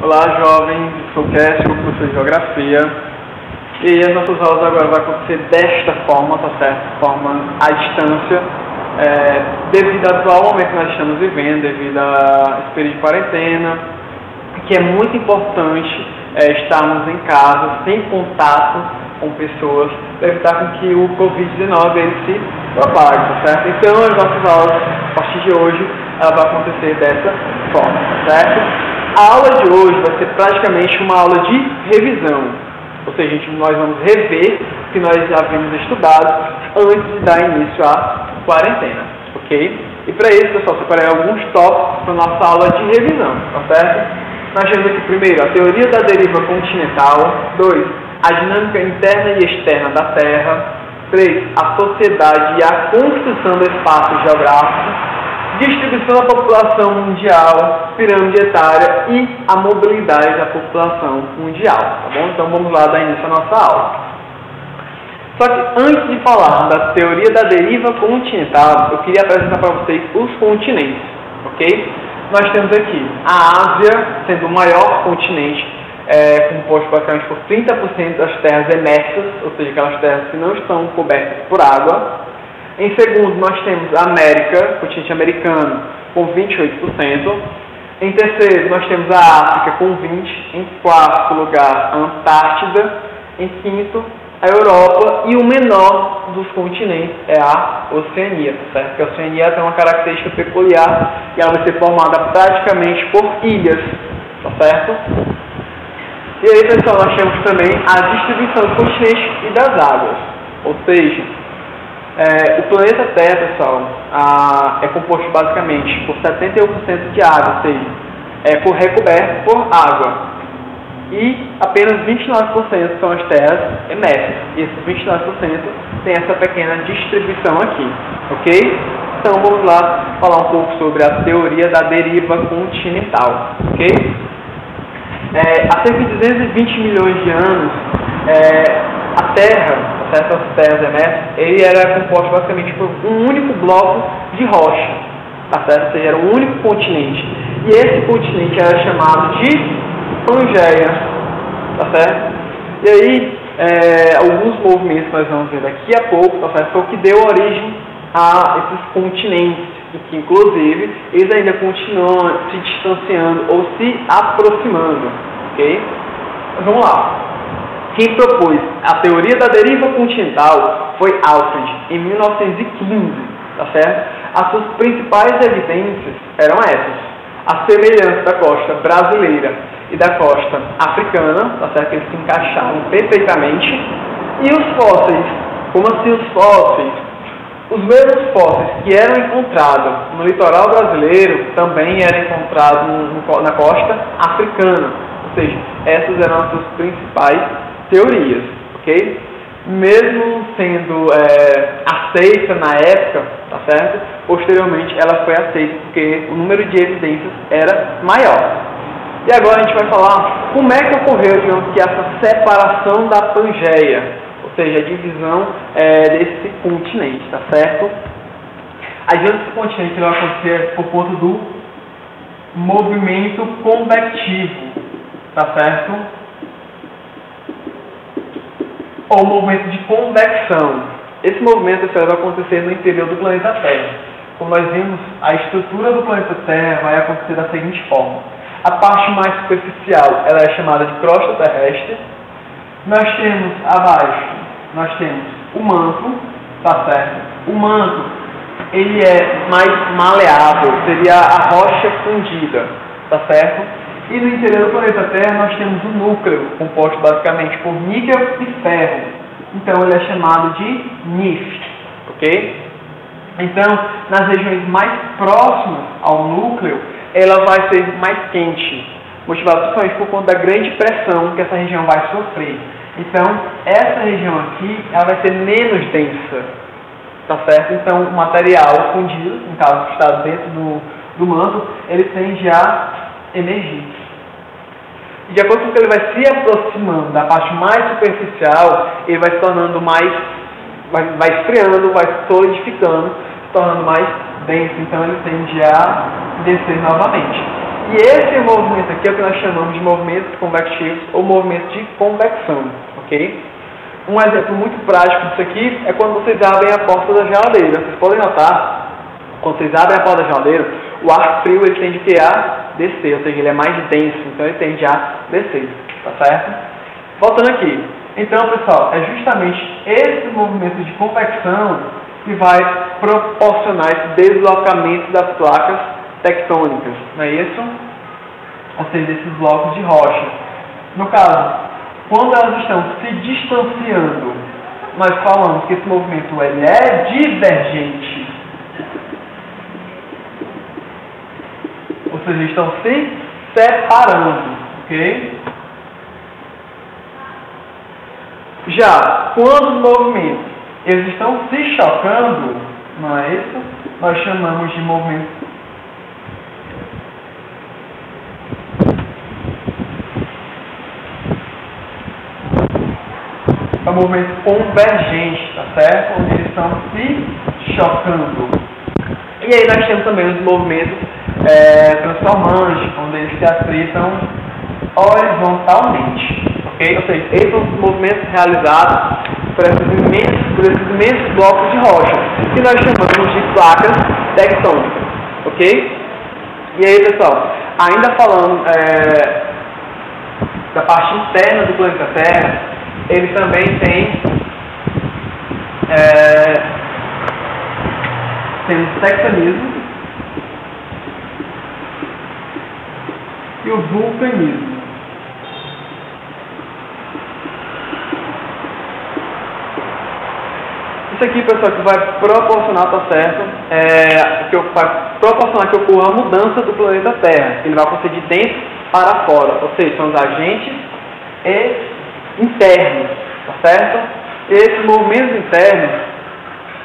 Olá, jovens, sou o Cássio, professor de Geografia, e as nossas aulas agora vão acontecer desta forma, tá certo? Forma à distância, devido ao atual momento que nós estamos vivendo, devido a esse período de quarentena, que é muito importante estarmos em casa, sem contato com pessoas, para evitar com que o Covid-19 ele se propague, tá certo? Então, as nossas aulas, a partir de hoje, ela vai acontecer dessa forma, tá certo? A aula de hoje vai ser praticamente uma aula de revisão, ou seja, nós vamos rever o que nós já havíamos estudado antes de dar início à quarentena, ok? E para isso, pessoal, separei alguns tópicos para a nossa aula de revisão, tá certo? Nós temos aqui primeiro a teoria da deriva continental, 2, a dinâmica interna e externa da Terra, 3, a sociedade e a construção do espaço geográfico, distribuição da população mundial, pirâmide etária e a mobilidade da população mundial, tá bom? Então vamos lá dar início à nossa aula. Só que antes de falar da teoria da deriva continental, eu queria apresentar para vocês os continentes, ok? Nós temos aqui a Ásia sendo o maior continente, composto basicamente por 30% das terras emersas, ou seja, aquelas terras que não estão cobertas por água. Em segundo, nós temos a América, continente americano, com 28%. Em terceiro, nós temos a África, com 20%. Em quarto lugar, a Antártida. Em quinto, a Europa. E o menor dos continentes é a Oceania, certo? Porque a Oceania tem uma característica peculiar e ela vai ser formada praticamente por ilhas, tá certo? E aí, pessoal, nós temos também a distribuição do continente e das águas, ou seja, o planeta Terra, pessoal, é composto basicamente por 71% de água, ou seja, é recoberto por água. E apenas 29% são as terras emersas. E esses 29% tem essa pequena distribuição aqui, ok? Então vamos lá falar um pouco sobre a teoria da deriva continental, ok? Há cerca de 220 milhões de anos, a Terra, essas terras emersas, ele era composto basicamente por um único bloco de rocha, tá certo? Ou seja, era um único continente. E esse continente era chamado de Pangeia, tá certo? E aí, alguns movimentos que nós vamos ver daqui a pouco, tá certo? Foi o que deu origem a esses continentes, e que inclusive eles ainda continuam se distanciando ou se aproximando, ok? Mas vamos lá. Quem propôs a teoria da deriva continental foi Alfred, em 1915, tá certo? As suas principais evidências eram essas: a semelhança da costa brasileira e da costa africana, tá certo? Eles se encaixavam perfeitamente. E os fósseis, como assim os fósseis? Os mesmos fósseis que eram encontrados no litoral brasileiro também eram encontrados na costa africana, ou seja, essas eram as suas principais teorias, ok? Mesmo sendo aceita na época, tá certo? Posteriormente ela foi aceita porque o número de evidências era maior. E agora a gente vai falar como é que ocorreu, digamos que essa separação da Pangeia, ou seja, a divisão desse continente, tá certo? A divisão desse continente vai acontecer por conta do movimento convectivo, tá certo? Ou movimento de convecção. Esse movimento vai acontecer no interior do planeta Terra. Como nós vimos, a estrutura do planeta Terra vai acontecer da seguinte forma: a parte mais superficial ela é chamada de crosta terrestre. Nós temos abaixo, nós temos o manto, tá certo? O manto ele é mais maleável, seria a rocha fundida, tá certo? E no interior do planeta Terra nós temos o núcleo, composto basicamente por níquel e ferro. Então ele é chamado de NIF, ok? Então, nas regiões mais próximas ao núcleo, ela vai ser mais quente, motivada principalmente por conta da grande pressão que essa região vai sofrer. Então, essa região aqui, ela vai ser menos densa, tá certo? Então, o material fundido, no caso que está dentro do manto, ele tende a emergir. E de acordo com que ele vai se aproximando da parte mais superficial, ele vai se tornando mais, vai esfriando, vai solidificando, se tornando mais denso. Então ele tende a descer novamente. E esse movimento aqui é o que nós chamamos de movimentos convectivos ou movimentos de convecção, ok? Um exemplo muito prático disso aqui é quando vocês abrem a porta da geladeira. Vocês podem notar, quando vocês abrem a porta da geladeira, o ar frio ele tende a descer, ou seja, ele é mais denso, então ele tende a descer, tá certo? Voltando aqui. Então, pessoal, é justamente esse movimento de convecção que vai proporcionar esse deslocamento das placas tectônicas, não é isso? Ou seja, desses blocos de rocha. No caso, quando elas estão se distanciando, nós falamos que esse movimento ele é divergente. Ou seja, estão se separando, ok? Já, quando os movimentos eles estão se chocando, não é isso? Nós chamamos de movimento movimento convergente, tá certo? Onde eles estão se chocando. E aí nós temos também os movimentos transformantes, onde eles se atritam horizontalmente. Okay? Ou seja, esses são os movimentos realizados por esses imensos blocos de rocha, que nós chamamos de placas tectônicas. Ok? E aí, pessoal, ainda falando da parte interna do planeta Terra, ele também tem o tectonismo e o vulcanismo. Isso aqui, pessoal, que vai proporcionar, tá certo? Vai proporcionar que ocorra a mudança do planeta Terra. Ele vai acontecer de dentro para fora, ou seja, são os agentes internos, tá certo? Esses movimentos internos,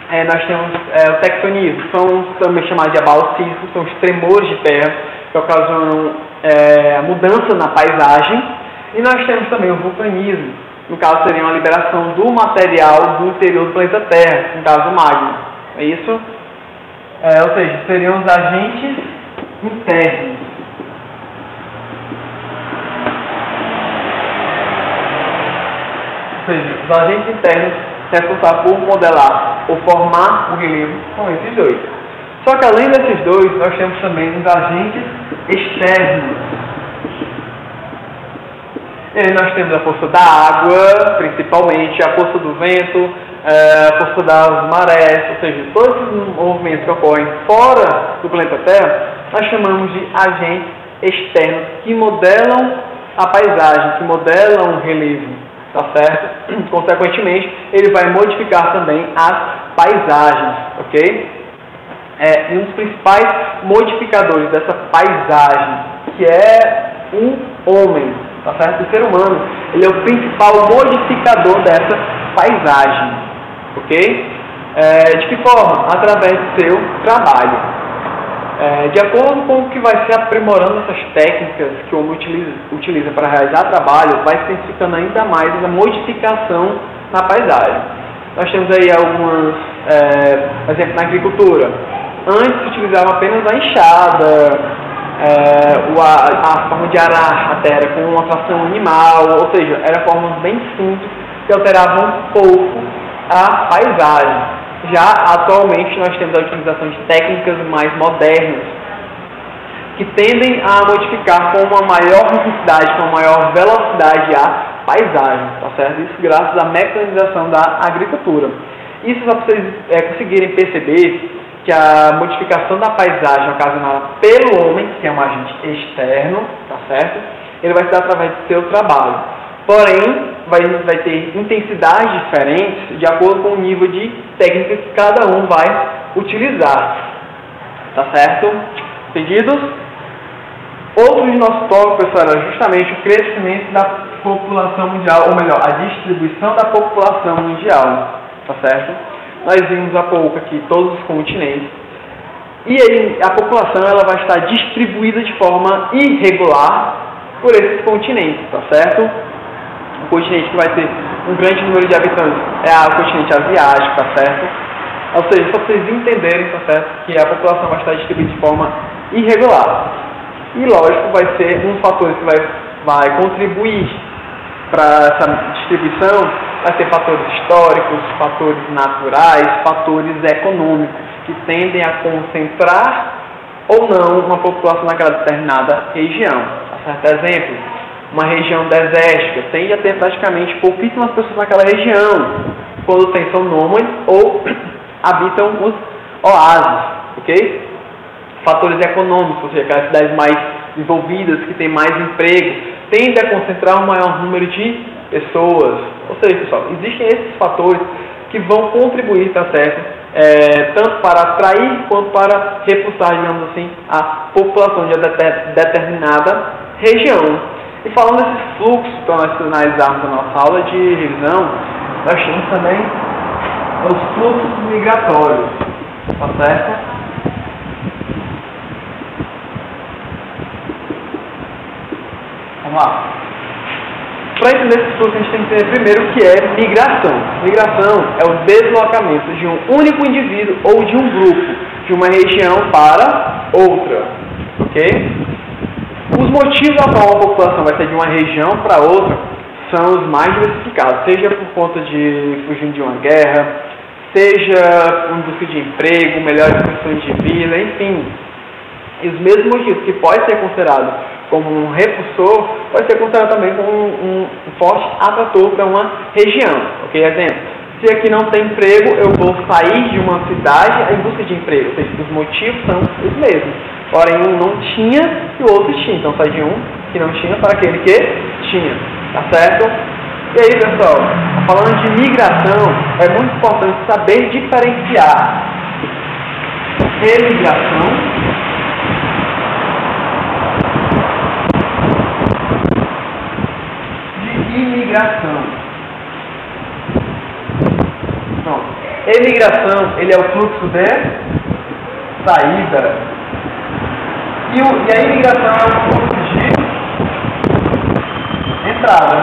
nós temos o tectonismo, são também chamados de abalos sísmicos, são os tremores de terra que ocasionam a mudança na paisagem. E nós temos também o vulcanismo, no caso seria uma liberação do material do interior do planeta Terra, no caso o magma. É isso? Ou seja, seriam os agentes internos. Ou seja, os agentes internos responsáveis por modelar ou formar o relevo são esses dois. Só que além desses dois, nós temos também os agentes externos. E aí nós temos a força da água, principalmente, a força do vento, a força das marés, ou seja, todos os movimentos que ocorrem fora do planeta Terra, nós chamamos de agentes externos que modelam a paisagem, que modelam o relevo, tá certo? Consequentemente, ele vai modificar também as paisagens, ok? E um dos principais modificadores dessa paisagem, que é o homem, tá certo? O ser humano, ele é o principal modificador dessa paisagem, ok? De que forma? Através do seu trabalho. De acordo com o que vai se aprimorando essas técnicas que o homem utiliza para realizar trabalho, vai se intensificando ainda mais a modificação na paisagem. Nós temos aí algumas, por exemplo, na agricultura. Antes se utilizava apenas a enxada, a forma de arar a terra com uma tração animal, ou seja, eram formas bem simples que alteravam um pouco a paisagem. Já atualmente nós temos a utilização de técnicas mais modernas que tendem a modificar com uma maior intensidade, com uma maior velocidade a paisagem, tá certo? Isso graças à mecanização da agricultura. Isso só para vocês conseguirem perceber que a modificação da paisagem ocasionada pelo homem, que é um agente externo, tá certo? Ele vai se dar através do seu trabalho. Porém, vai ter intensidades diferentes de acordo com o nível de técnica que cada um vai utilizar. Tá certo? Entendidos? Outro de nosso tópico, pessoal, era justamente o crescimento da população mundial, ou melhor, a distribuição da população mundial. Tá certo? Nós vimos há pouco aqui todos os continentes. E aí, a população ela vai estar distribuída de forma irregular por esses continentes, tá certo? O continente que vai ter um grande número de habitantes é o continente asiático, tá certo? Ou seja, só para vocês entenderem, tá certo, que a população vai estar distribuída de forma irregular. E, lógico, vai ser um fator que vai contribuir para essa distribuição, vai ser fatores históricos, fatores naturais, fatores econômicos, que tendem a concentrar ou não uma população naquela determinada região. Certo exemplo, uma região desértica tende a ter praticamente pouquíssimas pessoas naquela região, quando tem são nômades ou habitam os oásis, ok? Fatores econômicos, ou seja, aquelas cidades mais desenvolvidas, que têm mais emprego, tendem a concentrar um maior número de pessoas. Ou seja, pessoal, existem esses fatores que vão contribuir, tá certo? Tanto para atrair quanto para repulsar, digamos assim, a população de uma determinada região. E falando desses fluxos, para nós finalizarmos a nossa aula de revisão, nós temos também os fluxos migratórios, tá certo? Vamos lá. Para entender esses fluxos, a gente tem que entender primeiro o que é migração. Migração é o deslocamento de um único indivíduo ou de um grupo, de uma região para outra, ok? Os motivos da qual a população vai sair de uma região para outra são os mais diversificados, seja por conta de fugir de uma guerra, seja em busca de emprego, melhores condições de vida, enfim. E os mesmos motivos que pode ser considerado como um repulsor, pode ser considerado também como um forte atrator para uma região. Ok? Exemplo, se aqui não tem emprego, eu vou sair de uma cidade em busca de emprego. Ou seja, os motivos são os mesmos. Porém, um não tinha e o outro tinha. Então, sai de um que não tinha para aquele que tinha. Tá certo? E aí, pessoal, falando de migração, é muito importante saber diferenciar emigração de imigração. Pronto. Emigração, ele é o fluxo de saída. E a imigração é o fluxo de entrada.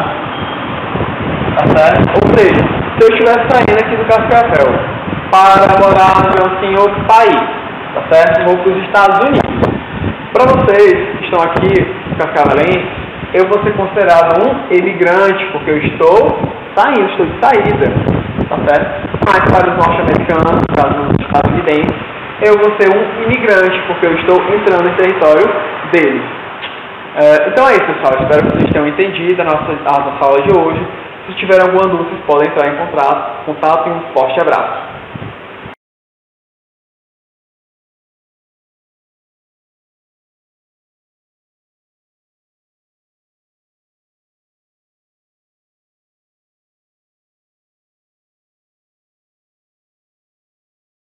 Tá certo? Ou seja, se eu estiver saindo aqui do Cascavel para morar, digamos, em outro país, tá certo? Vou para os Estados Unidos. Para vocês que estão aqui, cascavelenses, eu vou ser considerado um imigrante, porque eu estou saindo, estou de saída, tá certo? Mas para os norte-americanos, para os estadunidenses, eu vou ser um imigrante, porque eu estou entrando em território deles. Então é isso, pessoal. Espero que vocês tenham entendido a nossa aula de hoje. Se tiverem alguma dúvida, vocês podem entrar em contato e um forte abraço.